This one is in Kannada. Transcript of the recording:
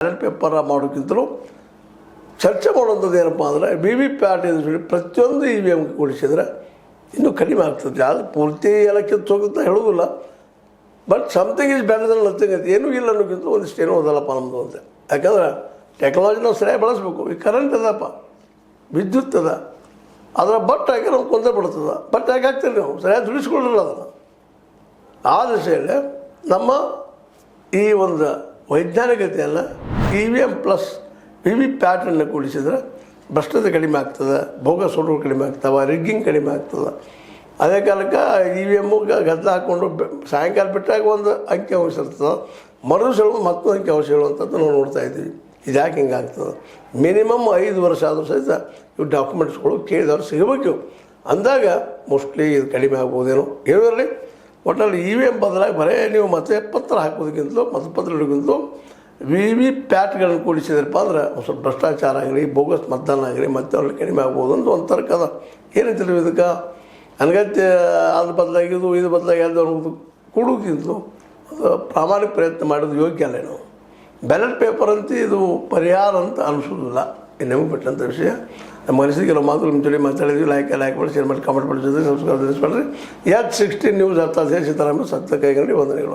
ಬ್ಯಾಲೆಟ್ ಪೇಪರ್ ಮಾಡೋಕ್ಕಿಂತಲೂ ಚರ್ಚೆ ಮಾಡೋಂಥದ್ದು ಏನಪ್ಪ ಅಂದರೆ ವಿ ವಿ ಪ್ಯಾಟ್ ಇದು ಪ್ರತಿಯೊಂದು EVM ಕೂಡಿಸಿದ್ರೆ ಇನ್ನೂ ಕಡಿಮೆ ಆಗ್ತದೆ. ಅದು ಪೂರ್ತಿ ಎಲ್ಲ ಕಿತ್ತು ಹೋಗುತ್ತೆ ಹೇಳೋದಿಲ್ಲ, but something is better than nothing ಐತೆ. ಏನೂ ಇಲ್ಲ ಅನ್ನೋಕ್ಕಿಂತ ಒಂದಿಷ್ಟು ಏನೂ ಓದಲ್ಲಪ್ಪ ನಮ್ಮದು ಅಂತ. ಯಾಕಂದ್ರೆ ಟೆಕ್ನಾಲಜಿ ನಾವು ಸರಿಯಾಗಿ ಬಳಸಬೇಕು. ಈ ಕರೆಂಟ್ ಅದಪ್ಪ, ವಿದ್ಯುತ್ ಅದ, ಅದರ ಬಟ್ ಹಾಕಿ ನಮ್ಗೆ ಕೊಂದರೆ ಬಿಡ್ತದೆ. ಬಟ್ ಹಾಕಿ ಹಾಕ್ತೀರಿ ನಾವು ಸರಿಯಾಗಿ ದುಡಿಸ್ಕೊಳ್ಳಿಲ್ಲ ಅದನ್ನು. ಆ ದಿಶೆಯಲ್ಲಿ ನಮ್ಮ ಈ ಒಂದು ವೈಜ್ಞಾನಿಕತೆಯನ್ನು EVM ಪ್ಲಸ್ ವಿ ವಿ ಪ್ಯಾಟನ್ನು ಕೂಡಿಸಿದ್ರೆ ಭ್ರಷ್ಟತೆ ಕಡಿಮೆ ಆಗ್ತದೆ, ಬೋಗಸ್ ಓಟುಗಳು ಕಡಿಮೆ ಆಗ್ತವೆ, ರಿಗ್ಗಿಂಗ್ ಕಡಿಮೆ ಆಗ್ತದೆ. ಅದೇ ಕಾಲಕ್ಕೆ EVM ಗದ್ದಲ ಹಾಕ್ಕೊಂಡು ಸಾಯಂಕಾಲ ಬಿಟ್ಟಾಗ ಒಂದು ಅಂಕಿ ಅಂಶ ಇರ್ತದೆ, ಮರುದಿವಸ ಹೇಳೋದು ಮತ್ತೊಂದು ಅಂಕಿ ಅಂಶ ಹೇಳುವಂಥದ್ದು ನಾವು ನೋಡ್ತಾ ಇದ್ದೀವಿ. ಇದು ಯಾಕೆ ಹಿಂಗೆ ಆಗ್ತದೆ? ಮಿನಿಮಮ್ 5 ವರ್ಷ ಆದರೂ ಸಹಿತ ಇವು ಡಾಕ್ಯುಮೆಂಟ್ಸ್ಗಳು ಕೇಳಿದವ್ರು ಸಿಗಬೇಕು. ಅಂದಾಗ ಮೋಸ್ಟ್ಲಿ ಇದು ಕಡಿಮೆ ಆಗ್ಬೋದೇನೋ ಹೇಳೋದ್ರಲ್ಲಿ. ಒಟ್ಟಲ್ಲಿ EVM ಬದಲಾಗಿ ಬರೇ ನೀವು ಮತಪತ್ರ ಹಾಕೋದಕ್ಕಿಂತಲೂ ಮತಪತ್ರ ಹಿಡೋಕ್ಕಿಂತಲೂ ವಿ ವಿ ಪ್ಯಾಟ್ಗಳನ್ನು ಕೂಡಿಸಿದ್ರಪ್ಪ ಅಂದ್ರೆ ಸ್ವಲ್ಪ ಭ್ರಷ್ಟಾಚಾರ ಆಗಲಿ, ಬೋಗಸ್ ಮತದಾನ ಆಗಲಿ ಮತ್ತೆ ಅವ್ರಿಗೆ ಕಡಿಮೆ ಆಗ್ಬೋದು ಅಂತ ಒಂದು ತರ್ಕದ. ಏನಂತೀವಿ ಇದಕ್ಕೆ? ಅನಗತ್ಯ ಅದ್ರ ಬದಲಾಗಿ ಇದು ಬದಲಾಗಿ ಅದು ಅನ್ನೋದು ಕೊಡೋಕ್ಕಿಂತಲೂ ಪ್ರಾಮಾಣಿಕ ಪ್ರಯತ್ನ ಮಾಡೋದು ಯೋಗ್ಯ ಅಲ್ಲ. ನಾವು ಬ್ಯಾಲೆಟ್ ಪೇಪರ್ ಅಂತ ಇದು ಪರಿಹಾರ ಅಂತ ಅನಿಸೋದಿಲ್ಲ. ನಿಮಗೆ ಬಿಟ್ಟಂಥ ವಿಷಯ. ನಮ್ಮ ಮನಸ್ಸಿಗೆ ಕೆಲವು ಮಾತು ನಿಮ್ಮ ಜೊತೆ ಮಾತಾಡಿದ್ವಿ. ಲೈಕ್ ಮಾಡಿ, ಶೇರ್ ಮಾಡಿ, ಕಮೆಂಟ್ ಮಾಡಿ, ಜೊತೆ ಸಬ್ಸ್ಕ್ರೈಬ್ ತಿಳಿಸ್ಬೇಡ್ರಿ. H16 ನ್ಯೂಸ್ ಅರ್ಥ ಸೀತಾರಾಮ ಸತ್ಯ ಕೈಗಂಡಿ ವಂದನೆಗಳು.